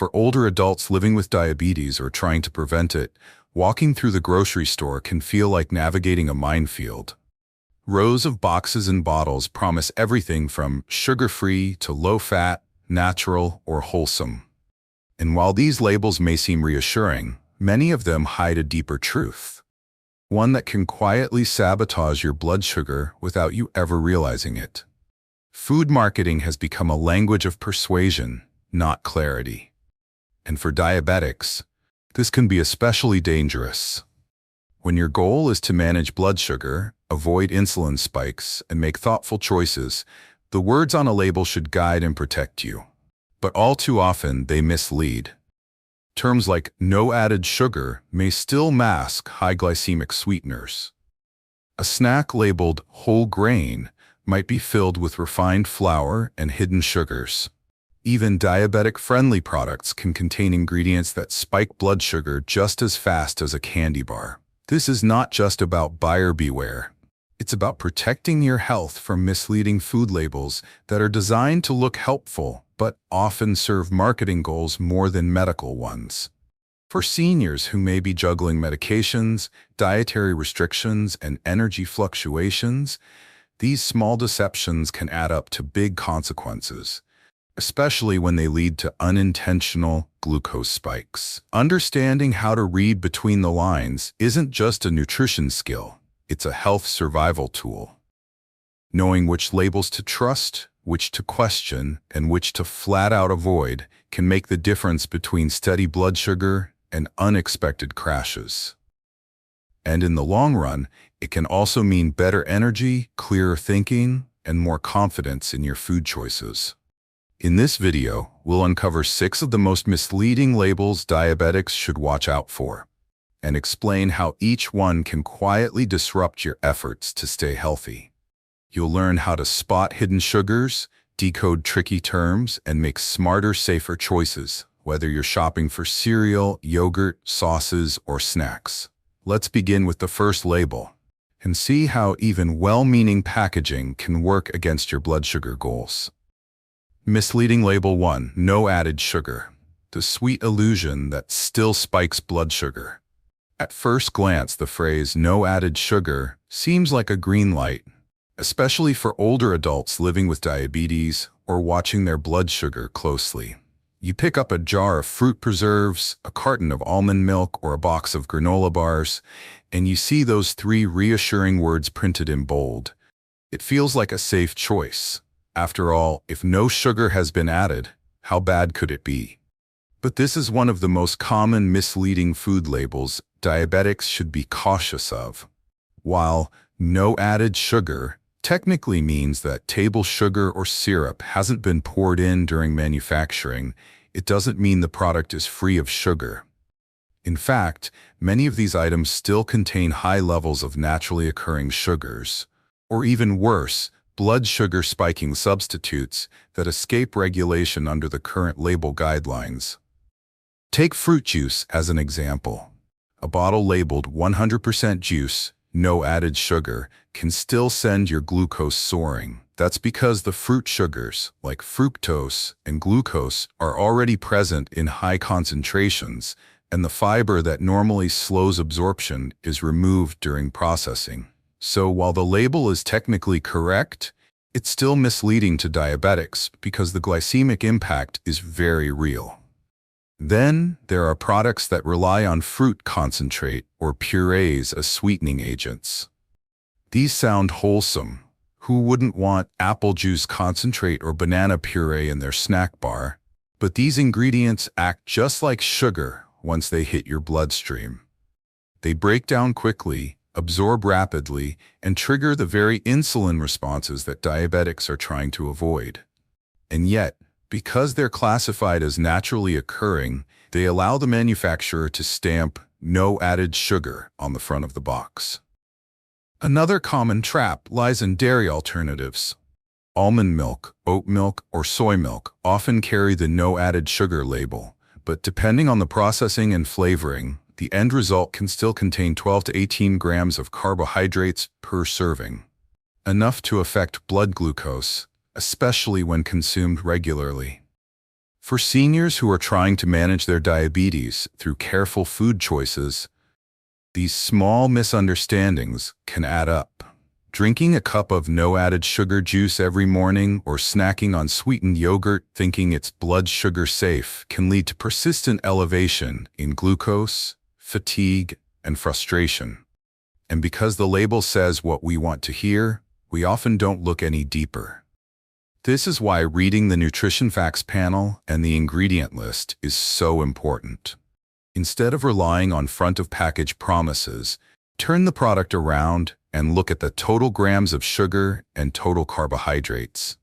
For older adults living with diabetes or trying to prevent it, walking through the grocery store can feel like navigating a minefield. Rows of boxes and bottles promise everything from sugar-free to low-fat, natural, or wholesome. And while these labels may seem reassuring, many of them hide a deeper truth. One that can quietly sabotage your blood sugar without you ever realizing it. Food marketing has become a language of persuasion, not clarity. And for diabetics, this can be especially dangerous. When your goal is to manage blood sugar, avoid insulin spikes, and make thoughtful choices, the words on a label should guide and protect you. But all too often, they mislead. Terms like no added sugar may still mask high glycemic sweeteners. A snack labeled whole grain might be filled with refined flour and hidden sugars. Even diabetic-friendly products can contain ingredients that spike blood sugar just as fast as a candy bar. This is not just about buyer beware. It's about protecting your health from misleading food labels that are designed to look helpful but often serve marketing goals more than medical ones. For seniors who may be juggling medications, dietary restrictions, and energy fluctuations, these small deceptions can add up to big consequences, especially when they lead to unintentional glucose spikes. Understanding how to read between the lines isn't just a nutrition skill, it's a health survival tool. Knowing which labels to trust, which to question, and which to flat out avoid can make the difference between steady blood sugar and unexpected crashes. And in the long run, it can also mean better energy, clearer thinking, and more confidence in your food choices. In this video, we'll uncover 6 of the most misleading labels diabetics should watch out for, and explain how each one can quietly disrupt your efforts to stay healthy. You'll learn how to spot hidden sugars, decode tricky terms, and make smarter, safer choices, whether you're shopping for cereal, yogurt, sauces, or snacks. Let's begin with the first label, and see how even well-meaning packaging can work against your blood sugar goals. Misleading label 1, no added sugar. The sweet illusion that still spikes blood sugar. At first glance, the phrase no added sugar seems like a green light, especially for older adults living with diabetes or watching their blood sugar closely. You pick up a jar of fruit preserves, a carton of almond milk, or a box of granola bars, and you see those 3 reassuring words printed in bold. It feels like a safe choice. After all, if no sugar has been added, how bad could it be? But this is one of the most common misleading food labels diabetics should be cautious of. While no added sugar technically means that table sugar or syrup hasn't been poured in during manufacturing, it doesn't mean the product is free of sugar. In fact, many of these items still contain high levels of naturally occurring sugars, or even worse, blood sugar spiking substitutes that escape regulation under the current label guidelines. Take fruit juice as an example. A bottle labeled 100% juice, no added sugar, can still send your glucose soaring. That's because the fruit sugars, like fructose and glucose, are already present in high concentrations, and the fiber that normally slows absorption is removed during processing. So while the label is technically correct, it's still misleading to diabetics because the glycemic impact is very real. Then, there are products that rely on fruit concentrate or purees as sweetening agents. These sound wholesome. Who wouldn't want apple juice concentrate or banana puree in their snack bar? But these ingredients act just like sugar once they hit your bloodstream. They break down quickly, absorb rapidly, and trigger the very insulin responses that diabetics are trying to avoid. And yet, because they're classified as naturally occurring, they allow the manufacturer to stamp no added sugar on the front of the box. Another common trap lies in dairy alternatives. Almond milk, oat milk, or soy milk often carry the no added sugar label, but depending on the processing and flavoring, the end result can still contain 12 to 18 grams of carbohydrates per serving, enough to affect blood glucose, especially when consumed regularly. For seniors who are trying to manage their diabetes through careful food choices, these small misunderstandings can add up. Drinking a cup of no added sugar juice every morning or snacking on sweetened yogurt thinking it's blood sugar safe can lead to persistent elevation in glucose, fatigue, and frustration. And because the label says what we want to hear, we often don't look any deeper. This is why reading the nutrition facts panel and the ingredient list is so important. Instead of relying on front-of-package promises, turn the product around and look at the total grams of sugar and total carbohydrates.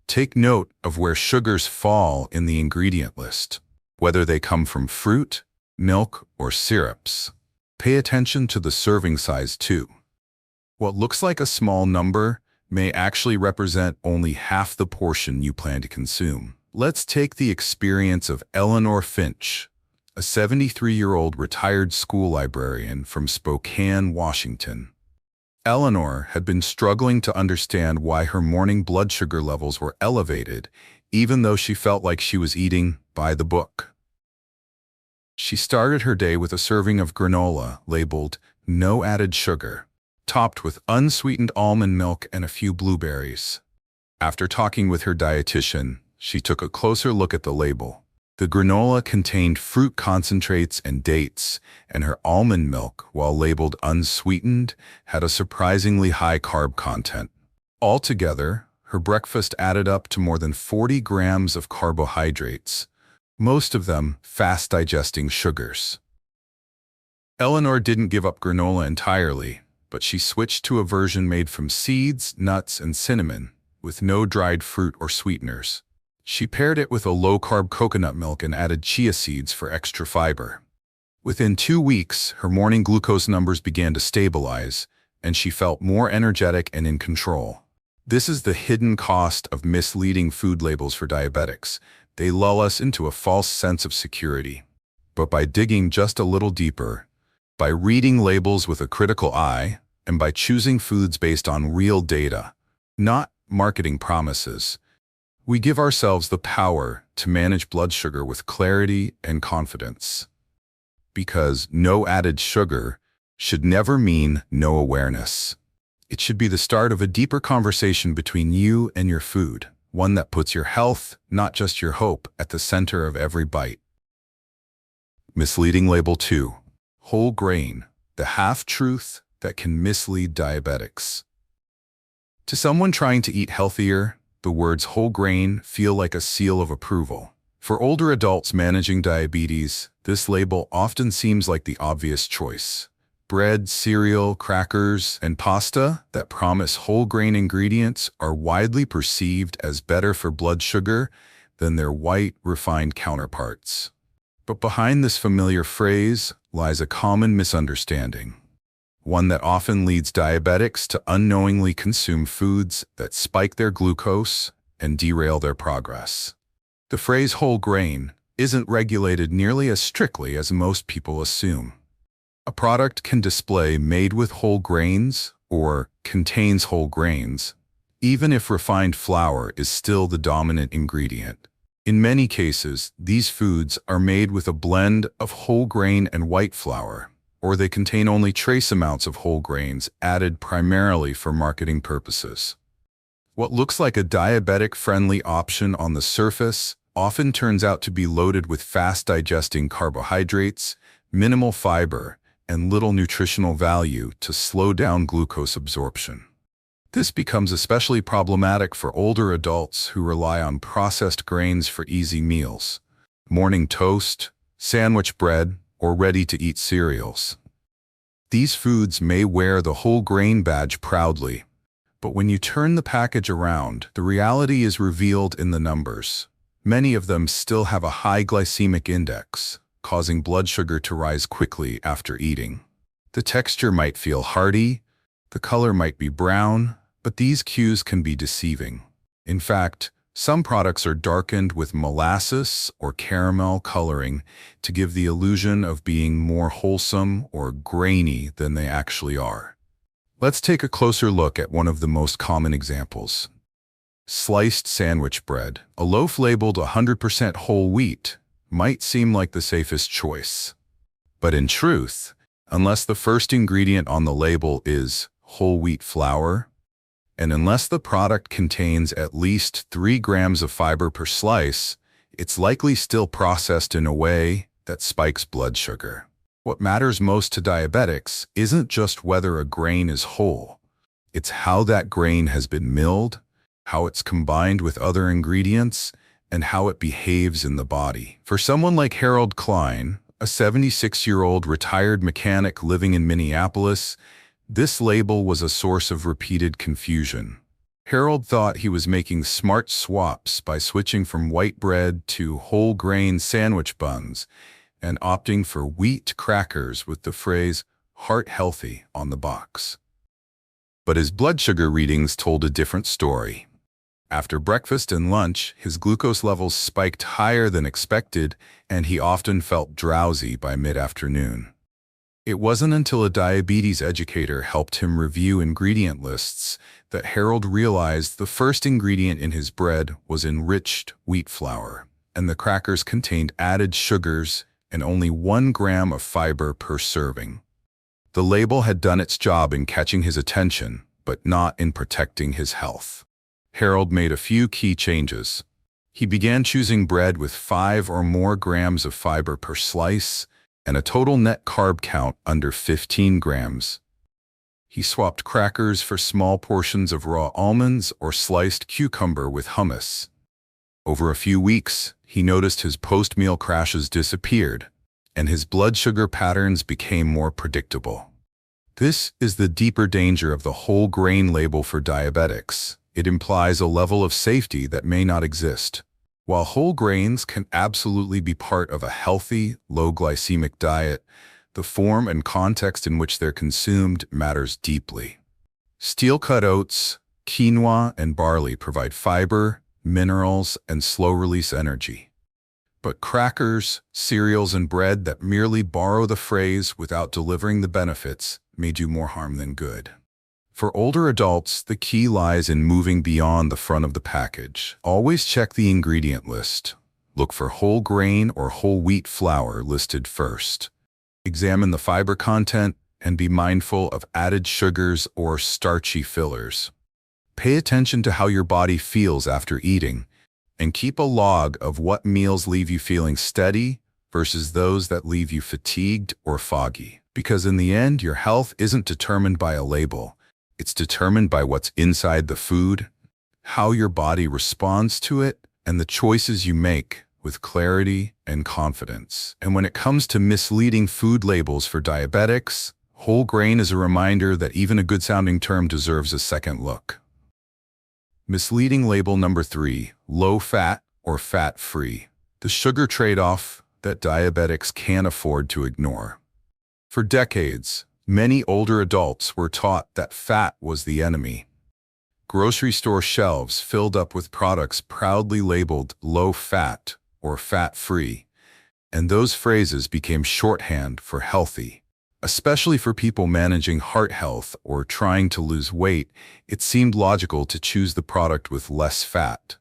Take note of where sugars fall in the ingredient list, whether they come from fruit, milk, or syrups. Pay attention to the serving size too. What looks like a small number may actually represent only half the portion you plan to consume. Let's take the experience of Eleanor Finch, a 73-year-old retired school librarian from Spokane, Washington. Eleanor had been struggling to understand why her morning blood sugar levels were elevated, even though she felt like she was eating by the book. She started her day with a serving of granola labeled "no added sugar," topped with unsweetened almond milk and a few blueberries. After talking with her dietitian, she took a closer look at the label. The granola contained fruit concentrates and dates, and her almond milk, while labeled unsweetened, had a surprisingly high carb content. Altogether, her breakfast added up to more than 40 grams of carbohydrates, most of them fast-digesting sugars. Eleanor didn't give up granola entirely, but she switched to a version made from seeds, nuts, and cinnamon, with no dried fruit or sweeteners. She paired it with a low-carb coconut milk and added chia seeds for extra fiber. Within 2 weeks, her morning glucose numbers began to stabilize, and she felt more energetic and in control. This is the hidden cost of misleading food labels for diabetics. They lull us into a false sense of security. But by digging just a little deeper, by reading labels with a critical eye, and by choosing foods based on real data, not marketing promises, we give ourselves the power to manage blood sugar with clarity and confidence. Because no added sugar should never mean no awareness. It should be the start of a deeper conversation between you and your food, one that puts your health, not just your hope, at the center of every bite. Misleading label 2. Whole grain, the half-truth that can mislead diabetics. To someone trying to eat healthier, the words whole grain feel like a seal of approval. For older adults managing diabetes, this label often seems like the obvious choice. Bread, cereal, crackers, and pasta that promise whole grain ingredients are widely perceived as better for blood sugar than their white, refined counterparts. But behind this familiar phrase lies a common misunderstanding, one that often leads diabetics to unknowingly consume foods that spike their glucose and derail their progress. The phrase whole grain isn't regulated nearly as strictly as most people assume. A product can display made with whole grains or contains whole grains, even if refined flour is still the dominant ingredient. In many cases, these foods are made with a blend of whole grain and white flour, or they contain only trace amounts of whole grains added primarily for marketing purposes. What looks like a diabetic-friendly option on the surface often turns out to be loaded with fast-digesting carbohydrates, minimal fiber, and little nutritional value to slow down glucose absorption. This becomes especially problematic for older adults who rely on processed grains for easy meals, morning toast, sandwich bread, or ready-to-eat cereals. These foods may wear the whole grain badge proudly, but when you turn the package around, the reality is revealed in the numbers. Many of them still have a high glycemic index, causing blood sugar to rise quickly after eating. The texture might feel hearty, the color might be brown, but these cues can be deceiving. In fact, some products are darkened with molasses or caramel coloring to give the illusion of being more wholesome or grainy than they actually are. Let's take a closer look at one of the most common examples. Sliced sandwich bread, a loaf labeled 100% whole wheat, might seem like the safest choice. But in truth, unless the first ingredient on the label is whole wheat flour, and unless the product contains at least 3 grams of fiber per slice, it's likely still processed in a way that spikes blood sugar. What matters most to diabetics isn't just whether a grain is whole. It's how that grain has been milled, how it's combined with other ingredients, and how it behaves in the body. For someone like Harold Klein, a 76-year-old retired mechanic living in Minneapolis, this label was a source of repeated confusion. Harold thought he was making smart swaps by switching from white bread to whole grain sandwich buns and opting for wheat crackers with the phrase "heart healthy" on the box. But his blood sugar readings told a different story. After breakfast and lunch, his glucose levels spiked higher than expected, and he often felt drowsy by mid-afternoon. It wasn't until a diabetes educator helped him review ingredient lists that Harold realized the first ingredient in his bread was enriched wheat flour, and the crackers contained added sugars and only 1 gram of fiber per serving. The label had done its job in catching his attention, but not in protecting his health. Harold made a few key changes. He began choosing bread with 5 or more grams of fiber per slice and a total net carb count under 15 grams. He swapped crackers for small portions of raw almonds or sliced cucumber with hummus. Over a few weeks, he noticed his post-meal crashes disappeared, and his blood sugar patterns became more predictable. This is the deeper danger of the whole grain label for diabetics. It implies a level of safety that may not exist. While whole grains can absolutely be part of a healthy, low-glycemic diet, the form and context in which they're consumed matters deeply. Steel-cut oats, quinoa, and barley provide fiber, minerals, and slow-release energy. But crackers, cereals, and bread that merely borrow the phrase without delivering the benefits may do more harm than good. For older adults, the key lies in moving beyond the front of the package. Always check the ingredient list. Look for whole grain or whole wheat flour listed first. Examine the fiber content and be mindful of added sugars or starchy fillers. Pay attention to how your body feels after eating, and keep a log of what meals leave you feeling steady versus those that leave you fatigued or foggy. Because in the end, your health isn't determined by a label. It's determined by what's inside the food, how your body responds to it, and the choices you make with clarity and confidence. And when it comes to misleading food labels for diabetics, whole grain is a reminder that even a good-sounding term deserves a second look. Misleading label number 3, low-fat or fat-free. The sugar trade-off that diabetics can't afford to ignore. For decades, many older adults were taught that fat was the enemy. Grocery store shelves filled up with products proudly labeled low-fat or fat-free, and those phrases became shorthand for healthy. Especially for people managing heart health or trying to lose weight, it seemed logical to choose the product with less fat.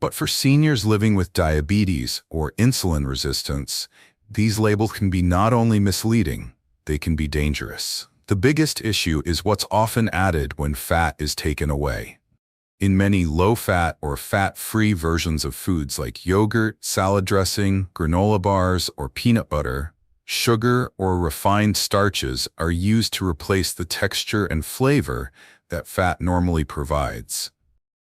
But for seniors living with diabetes or insulin resistance, these labels can be not only misleading, they can be dangerous. The biggest issue is what's often added when fat is taken away. In many low-fat or fat-free versions of foods like yogurt, salad dressing, granola bars, or peanut butter, sugar or refined starches are used to replace the texture and flavor that fat normally provides.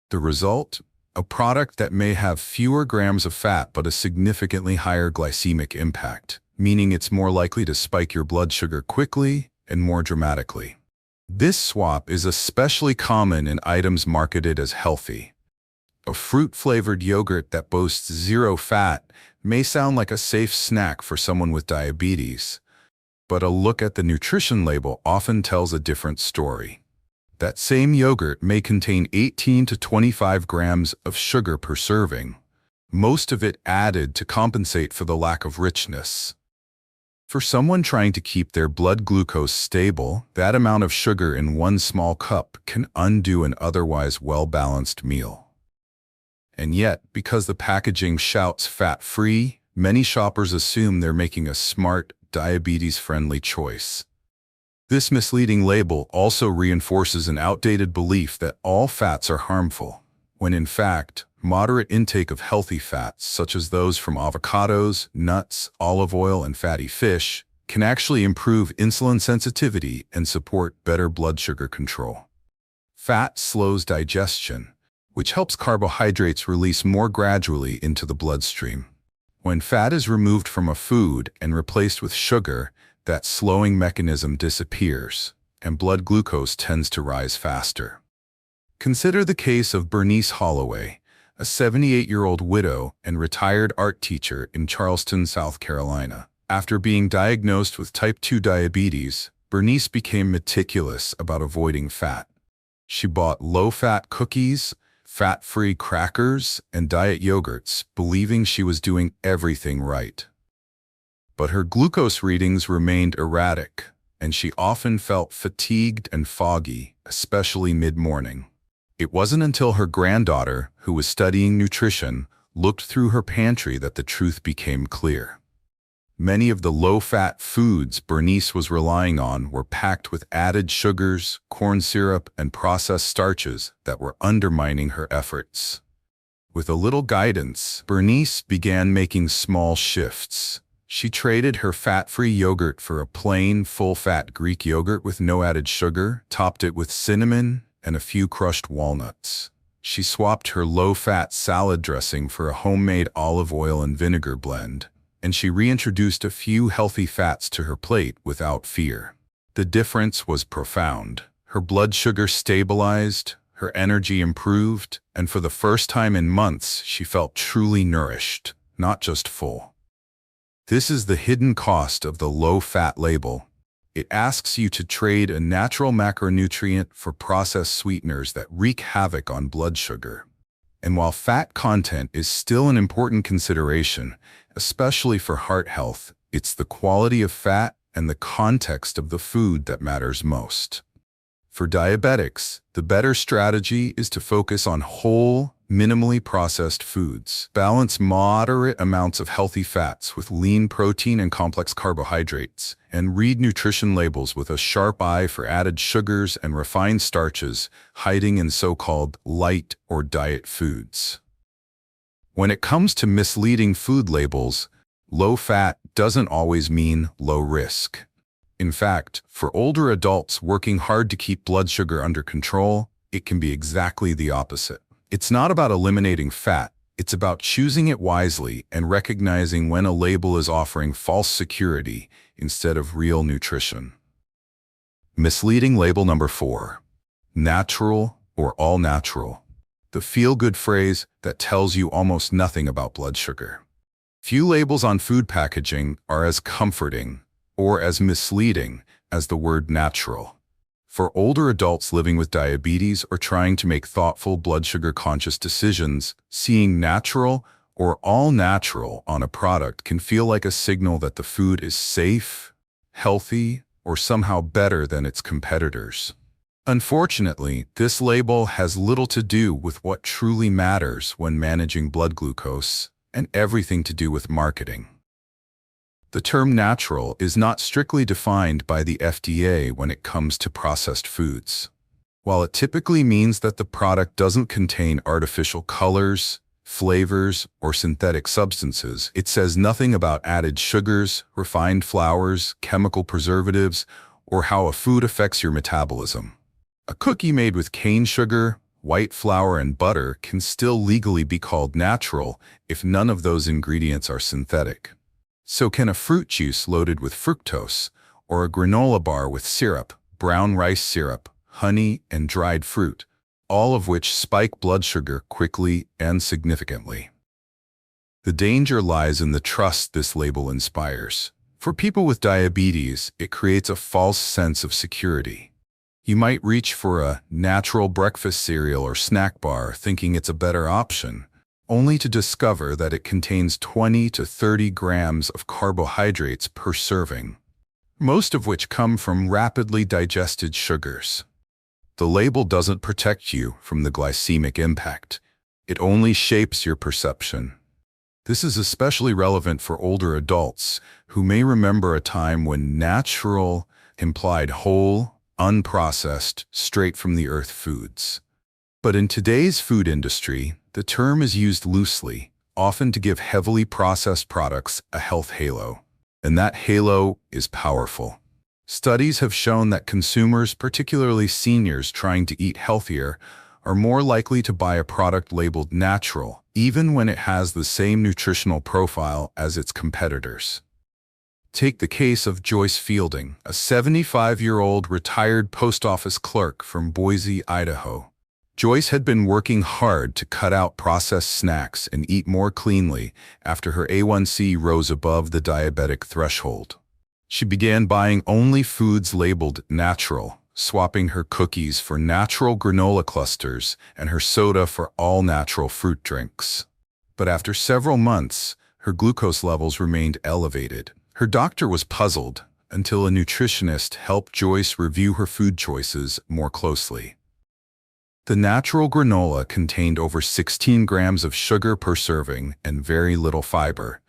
The result? A product that may have fewer grams of fat but a significantly higher glycemic impact, meaning it's more likely to spike your blood sugar quickly and more dramatically. This swap is especially common in items marketed as healthy. A fruit-flavored yogurt that boasts 0 fat may sound like a safe snack for someone with diabetes, but a look at the nutrition label often tells a different story. That same yogurt may contain 18 to 25 grams of sugar per serving, most of it added to compensate for the lack of richness. For someone trying to keep their blood glucose stable, that amount of sugar in one small cup can undo an otherwise well-balanced meal. And yet, because the packaging shouts fat-free, many shoppers assume they're making a smart, diabetes-friendly choice. This misleading label also reinforces an outdated belief that all fats are harmful, when in fact, moderate intake of healthy fats, such as those from avocados, nuts, olive oil, and fatty fish, can actually improve insulin sensitivity and support better blood sugar control. Fat slows digestion, which helps carbohydrates release more gradually into the bloodstream. When fat is removed from a food and replaced with sugar, that slowing mechanism disappears, and blood glucose tends to rise faster. Consider the case of Bernice Holloway, a 78-year-old widow and retired art teacher in Charleston, South Carolina. After being diagnosed with type 2 diabetes, Bernice became meticulous about avoiding fat. She bought low-fat cookies, fat-free crackers, and diet yogurts, believing she was doing everything right. But her glucose readings remained erratic, and she often felt fatigued and foggy, especially mid-morning. It wasn't until her granddaughter, who was studying nutrition, looked through her pantry that the truth became clear. Many of the low-fat foods Bernice was relying on were packed with added sugars, corn syrup, and processed starches that were undermining her efforts. With a little guidance, Bernice began making small shifts. She traded her fat-free yogurt for a plain, full-fat Greek yogurt with no added sugar, topped it with cinnamon and a few crushed walnuts. She swapped her low-fat salad dressing for a homemade olive oil and vinegar blend, and she reintroduced a few healthy fats to her plate without fear. The difference was profound. Her blood sugar stabilized, her energy improved, and for the first time in months, she felt truly nourished, not just full. This is the hidden cost of the low-fat label. It asks you to trade a natural macronutrient for processed sweeteners that wreak havoc on blood sugar. And while fat content is still an important consideration, especially for heart health, it's the quality of fat and the context of the food that matters most. For diabetics, the better strategy is to focus on whole, minimally processed foods. Balance moderate amounts of healthy fats with lean protein and complex carbohydrates, and read nutrition labels with a sharp eye for added sugars and refined starches hiding in so-called light or diet foods. When it comes to misleading food labels, low fat doesn't always mean low risk. In fact, for older adults working hard to keep blood sugar under control, it can be exactly the opposite. It's not about eliminating fat, it's about choosing it wisely and recognizing when a label is offering false security instead of real nutrition. Misleading label number 4. Natural or all natural. The feel-good phrase that tells you almost nothing about blood sugar. Few labels on food packaging are as comforting or as misleading as the word natural. For older adults living with diabetes or trying to make thoughtful blood sugar conscious decisions, seeing natural or all natural on a product can feel like a signal that the food is safe, healthy, or somehow better than its competitors. Unfortunately, this label has little to do with what truly matters when managing blood glucose and everything to do with marketing. The term natural is not strictly defined by the FDA when it comes to processed foods. While it typically means that the product doesn't contain artificial colors, flavors, or synthetic substances, it says nothing about added sugars, refined flours, chemical preservatives, or how a food affects your metabolism. A cookie made with cane sugar, white flour, and butter can still legally be called natural if none of those ingredients are synthetic. So can a fruit juice loaded with fructose, or a granola bar with syrup, brown rice syrup, honey, and dried fruit, all of which spike blood sugar quickly and significantly. The danger lies in the trust this label inspires. For people with diabetes, it creates a false sense of security. You might reach for a natural breakfast cereal or snack bar thinking it's a better option, only to discover that it contains 20 to 30 grams of carbohydrates per serving, most of which come from rapidly digested sugars. The label doesn't protect you from the glycemic impact. It only shapes your perception. This is especially relevant for older adults who may remember a time when natural implied whole, unprocessed, straight from the earth foods. But in today's food industry, the term is used loosely, often to give heavily processed products a health halo. And that halo is powerful. Studies have shown that consumers, particularly seniors trying to eat healthier, are more likely to buy a product labeled natural, even when it has the same nutritional profile as its competitors. Take the case of Joyce Fielding, a 75-year-old retired post office clerk from Boise, Idaho. Joyce had been working hard to cut out processed snacks and eat more cleanly after her A1C rose above the diabetic threshold. She began buying only foods labeled natural, swapping her cookies for natural granola clusters and her soda for all-natural fruit drinks. But after several months, her glucose levels remained elevated. Her doctor was puzzled until a nutritionist helped Joyce review her food choices more closely. The natural granola contained over 16 grams of sugar per serving and very little fiber,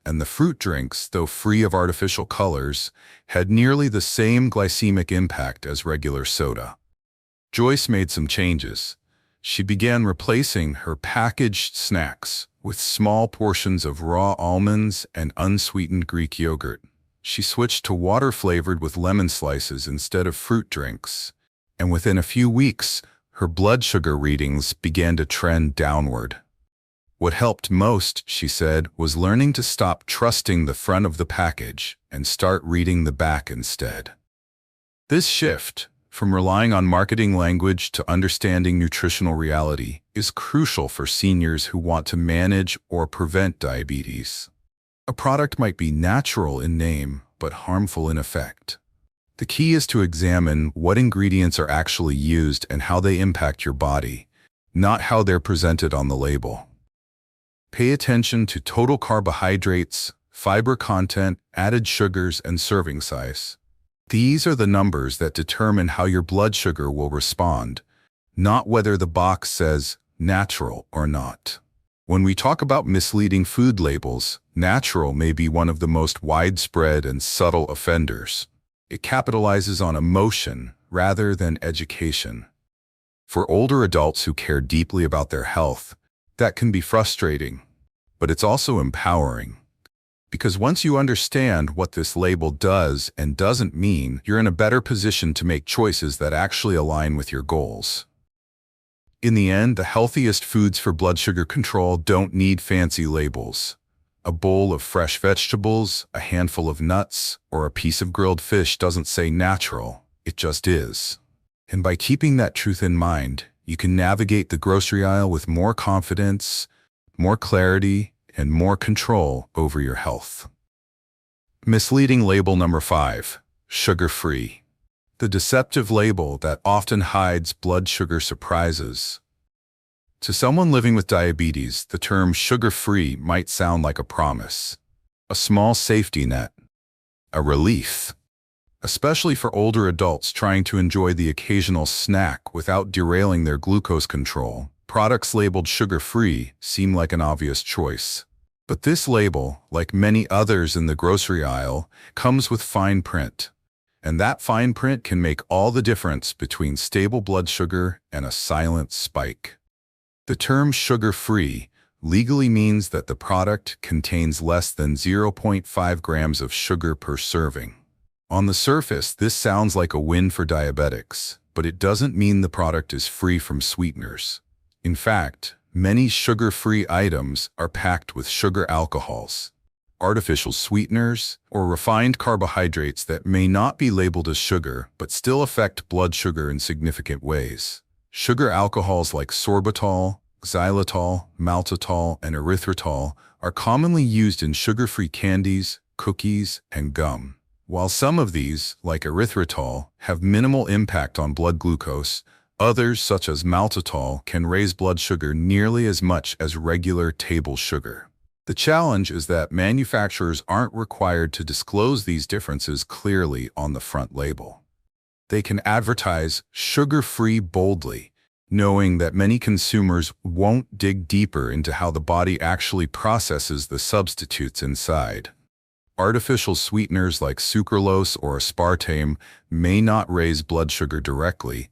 and the fruit drinks, though free of artificial colors, had nearly the same glycemic impact as regular soda. Joyce made some changes. She began replacing her packaged snacks with small portions of raw almonds and unsweetened Greek yogurt. She switched to water flavored with lemon slices instead of fruit drinks, and within a few weeks, her blood sugar readings began to trend downward. What helped most, she said, was learning to stop trusting the front of the package and start reading the back instead. This shift, from relying on marketing language to understanding nutritional reality, is crucial for seniors who want to manage or prevent diabetes. A product might be natural in name, but harmful in effect. The key is to examine what ingredients are actually used and how they impact your body, not how they're presented on the label. Pay attention to total carbohydrates, fiber content, added sugars, and serving size. These are the numbers that determine how your blood sugar will respond, not whether the box says natural or not. When we talk about misleading food labels, natural may be one of the most widespread and subtle offenders. It capitalizes on emotion rather than education. For older adults who care deeply about their health, that can be frustrating, but it's also empowering. Because once you understand what this label does and doesn't mean, you're in a better position to make choices that actually align with your goals. In the end, the healthiest foods for blood sugar control don't need fancy labels. A bowl of fresh vegetables, a handful of nuts, or a piece of grilled fish doesn't say natural, it just is. And by keeping that truth in mind, you can navigate the grocery aisle with more confidence, more clarity, and more control over your health. Misleading label number 5, sugar-free. The deceptive label that often hides blood sugar surprises. To someone living with diabetes, the term sugar-free might sound like a promise, a small safety net, a relief. Especially for older adults trying to enjoy the occasional snack without derailing their glucose control, products labeled sugar-free seem like an obvious choice. But this label, like many others in the grocery aisle, comes with fine print. And that fine print can make all the difference between stable blood sugar and a silent spike. The term sugar-free legally means that the product contains less than 0.5 grams of sugar per serving. On the surface, this sounds like a win for diabetics, but it doesn't mean the product is free from sweeteners. In fact, many sugar-free items are packed with sugar alcohols, artificial sweeteners, or refined carbohydrates that may not be labeled as sugar but still affect blood sugar in significant ways. Sugar alcohols like sorbitol, xylitol, maltitol, and erythritol are commonly used in sugar-free candies, cookies, and gum. While some of these, like erythritol, have minimal impact on blood glucose, others, such as maltitol, can raise blood sugar nearly as much as regular table sugar. The challenge is that manufacturers aren't required to disclose these differences clearly on the front label. They can advertise sugar-free boldly, knowing that many consumers won't dig deeper into how the body actually processes the substitutes inside. Artificial sweeteners like sucralose or aspartame may not raise blood sugar directly,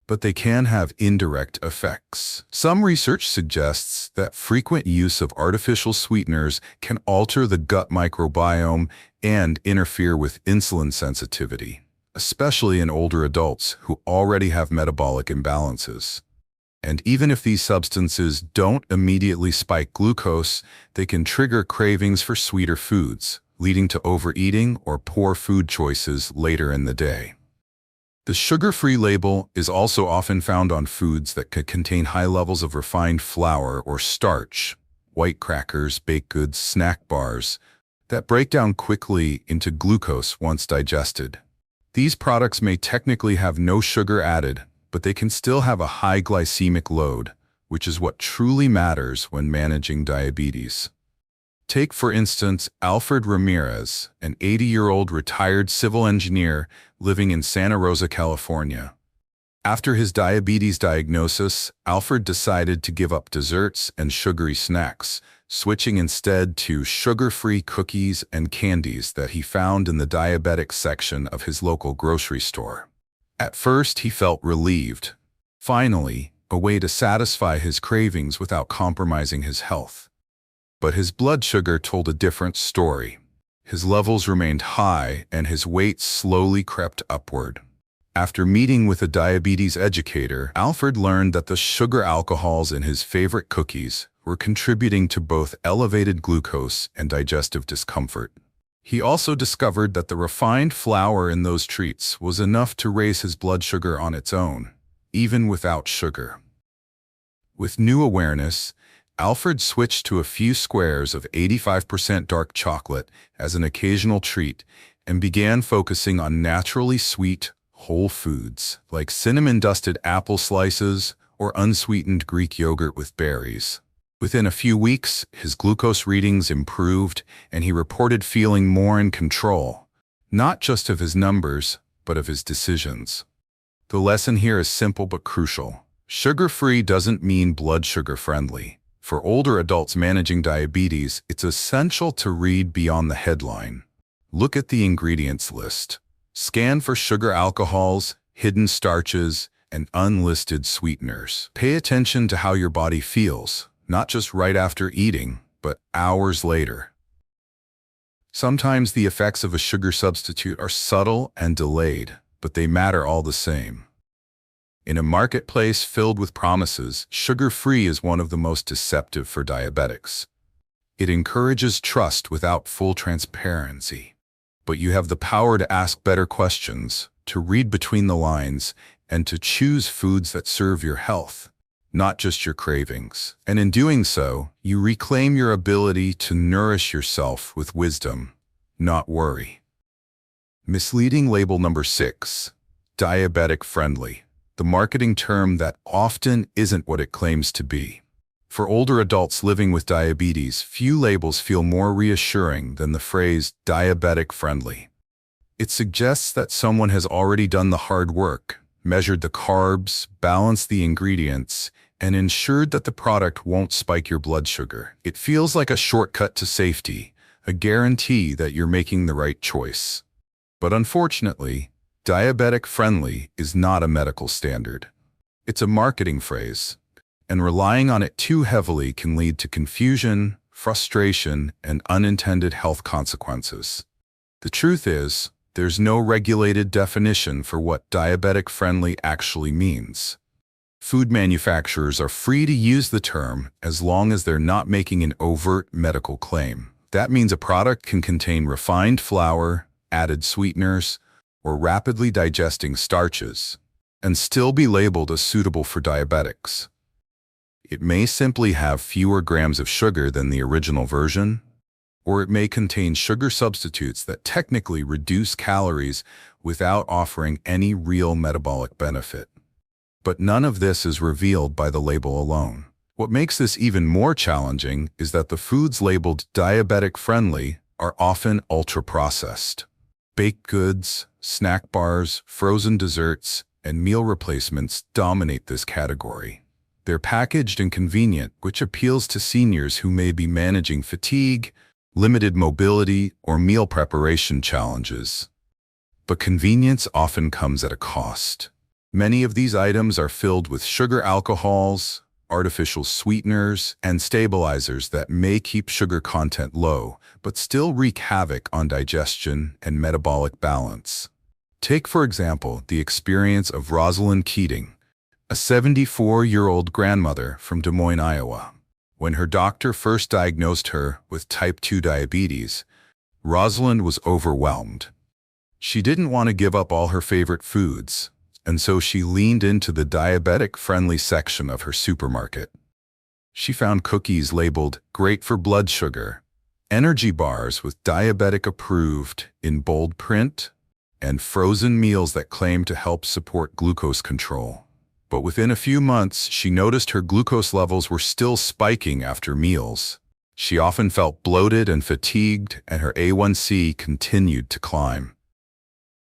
but they can have indirect effects. Some research suggests that frequent use of artificial sweeteners can alter the gut microbiome and interfere with insulin sensitivity, especially in older adults who already have metabolic imbalances. And even if these substances don't immediately spike glucose, they can trigger cravings for sweeter foods, leading to overeating or poor food choices later in the day. The sugar-free label is also often found on foods that could contain high levels of refined flour or starch, white crackers, baked goods, snack bars, that break down quickly into glucose once digested. These products may technically have no sugar added, but they can still have a high glycemic load, which is what truly matters when managing diabetes. Take, for instance, Alfred Ramirez, an 80-year-old retired civil engineer living in Santa Rosa, California. After his diabetes diagnosis, Alfred decided to give up desserts and sugary snacks, switching instead to sugar-free cookies and candies that he found in the diabetics section of his local grocery store. At first, he felt relieved. Finally, a way to satisfy his cravings without compromising his health. But his blood sugar told a different story. His levels remained high and his weight slowly crept upward. After meeting with a diabetes educator, Alfred learned that the sugar alcohols in his favorite cookies were contributing to both elevated glucose and digestive discomfort. He also discovered that the refined flour in those treats was enough to raise his blood sugar on its own, even without sugar. With new awareness, Alfred switched to a few squares of 85% dark chocolate as an occasional treat and began focusing on naturally sweet, whole foods like cinnamon-dusted apple slices or unsweetened Greek yogurt with berries. Within a few weeks, his glucose readings improved and he reported feeling more in control, not just of his numbers, but of his decisions. The lesson here is simple but crucial. Sugar-free doesn't mean blood sugar-friendly. For older adults managing diabetes, it's essential to read beyond the headline. Look at the ingredients list. Scan for sugar alcohols, hidden starches, and unlisted sweeteners. Pay attention to how your body feels, not just right after eating, but hours later. Sometimes the effects of a sugar substitute are subtle and delayed, but they matter all the same. In a marketplace filled with promises, sugar-free is one of the most deceptive for diabetics. It encourages trust without full transparency. But you have the power to ask better questions, to read between the lines, and to choose foods that serve your health, not just your cravings. And in doing so, you reclaim your ability to nourish yourself with wisdom, not worry. Misleading label number 6, diabetic-friendly. The marketing term that often isn't what it claims to be. For older adults living with diabetes, few labels feel more reassuring than the phrase diabetic-friendly. It suggests that someone has already done the hard work, measured the carbs, balanced the ingredients, and ensured that the product won't spike your blood sugar. It feels like a shortcut to safety, a guarantee that you're making the right choice. But unfortunately, diabetic-friendly is not a medical standard. It's a marketing phrase, and relying on it too heavily can lead to confusion, frustration, and unintended health consequences. The truth is, there's no regulated definition for what diabetic-friendly actually means. Food manufacturers are free to use the term as long as they're not making an overt medical claim. That means a product can contain refined flour, added sweeteners, or rapidly digesting starches, and still be labeled as suitable for diabetics. It may simply have fewer grams of sugar than the original version, or it may contain sugar substitutes that technically reduce calories without offering any real metabolic benefit. But none of this is revealed by the label alone. What makes this even more challenging is that the foods labeled diabetic-friendly are often ultra-processed. Baked goods, snack bars, frozen desserts, and meal replacements dominate this category. They're packaged and convenient, which appeals to seniors who may be managing fatigue, limited mobility, or meal preparation challenges. But convenience often comes at a cost. Many of these items are filled with sugar alcohols, artificial sweeteners, and stabilizers that may keep sugar content low, but still wreak havoc on digestion and metabolic balance. Take, for example, the experience of Rosalind Keating, a 74-year-old grandmother from Des Moines, Iowa. When her doctor first diagnosed her with type 2 diabetes, Rosalind was overwhelmed. She didn't want to give up all her favorite foods, and so she leaned into the diabetic-friendly section of her supermarket. She found cookies labeled "Great for blood sugar," energy bars with diabetic-approved in bold print, and frozen meals that claimed to help support glucose control. But within a few months, she noticed her glucose levels were still spiking after meals. She often felt bloated and fatigued, and her A1C continued to climb.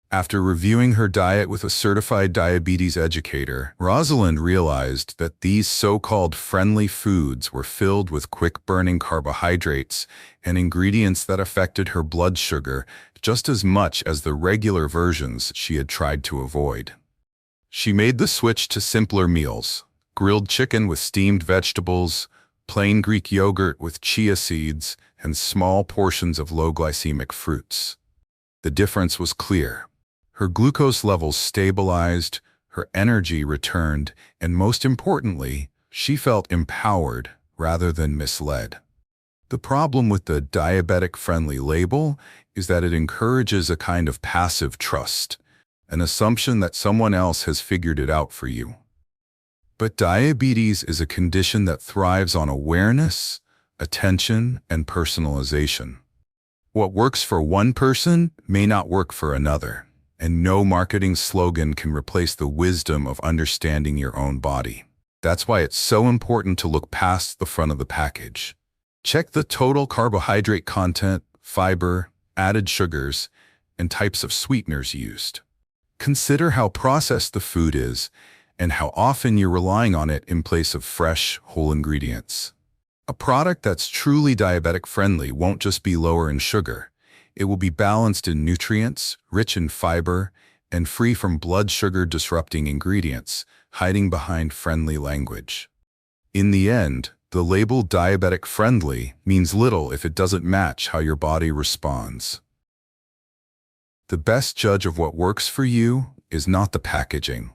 After reviewing her diet with a certified diabetes educator, Rosalind realized that these so-called friendly foods were filled with quick-burning carbohydrates and ingredients that affected her blood sugar just as much as the regular versions she had tried to avoid. She made the switch to simpler meals: grilled chicken with steamed vegetables, plain Greek yogurt with chia seeds, and small portions of low-glycemic fruits. The difference was clear. Her glucose levels stabilized, her energy returned, and most importantly, she felt empowered rather than misled. The problem with the diabetic-friendly label is that it encourages a kind of passive trust, an assumption that someone else has figured it out for you. But diabetes is a condition that thrives on awareness, attention, and personalization. What works for one person may not work for another, and no marketing slogan can replace the wisdom of understanding your own body. That's why it's so important to look past the front of the package. Check the total carbohydrate content, fiber, added sugars, and types of sweeteners used. Consider how processed the food is and how often you're relying on it in place of fresh, whole ingredients. A product that's truly diabetic-friendly won't just be lower in sugar. It will be balanced in nutrients, rich in fiber, and free from blood sugar-disrupting ingredients, hiding behind friendly language. In the end, the label diabetic-friendly means little if it doesn't match how your body responds. The best judge of what works for you is not the packaging.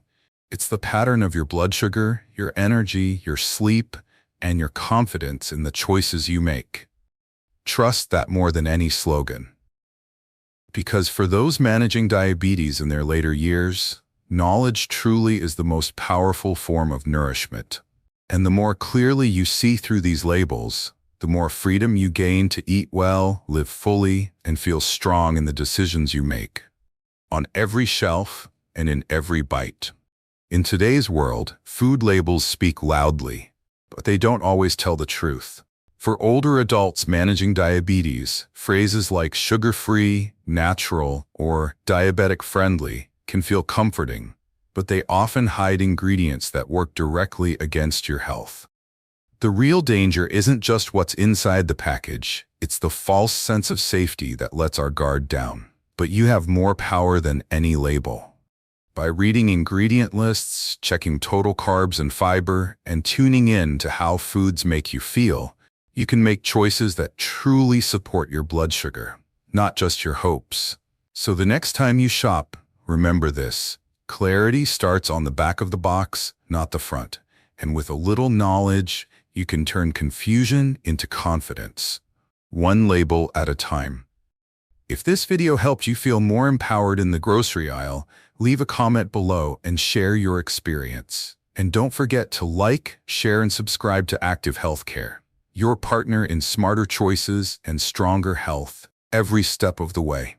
It's the pattern of your blood sugar, your energy, your sleep, and your confidence in the choices you make. Trust that more than any slogan. Because for those managing diabetes in their later years, knowledge truly is the most powerful form of nourishment. And the more clearly you see through these labels, the more freedom you gain to eat well, live fully, and feel strong in the decisions you make. On every shelf and in every bite. In today's world, food labels speak loudly, but they don't always tell the truth. For older adults managing diabetes, phrases like sugar-free, natural, or diabetic-friendly can feel comforting, but they often hide ingredients that work directly against your health. The real danger isn't just what's inside the package, it's the false sense of safety that lets our guard down. But you have more power than any label. By reading ingredient lists, checking total carbs and fiber, and tuning in to how foods make you feel, you can make choices that truly support your blood sugar, not just your hopes. So the next time you shop, remember this: clarity starts on the back of the box, not the front. And with a little knowledge, you can turn confusion into confidence, one label at a time. If this video helped you feel more empowered in the grocery aisle, leave a comment below and share your experience. And don't forget to like, share, and subscribe to ActiveHealthCare, your partner in smarter choices and stronger health every step of the way.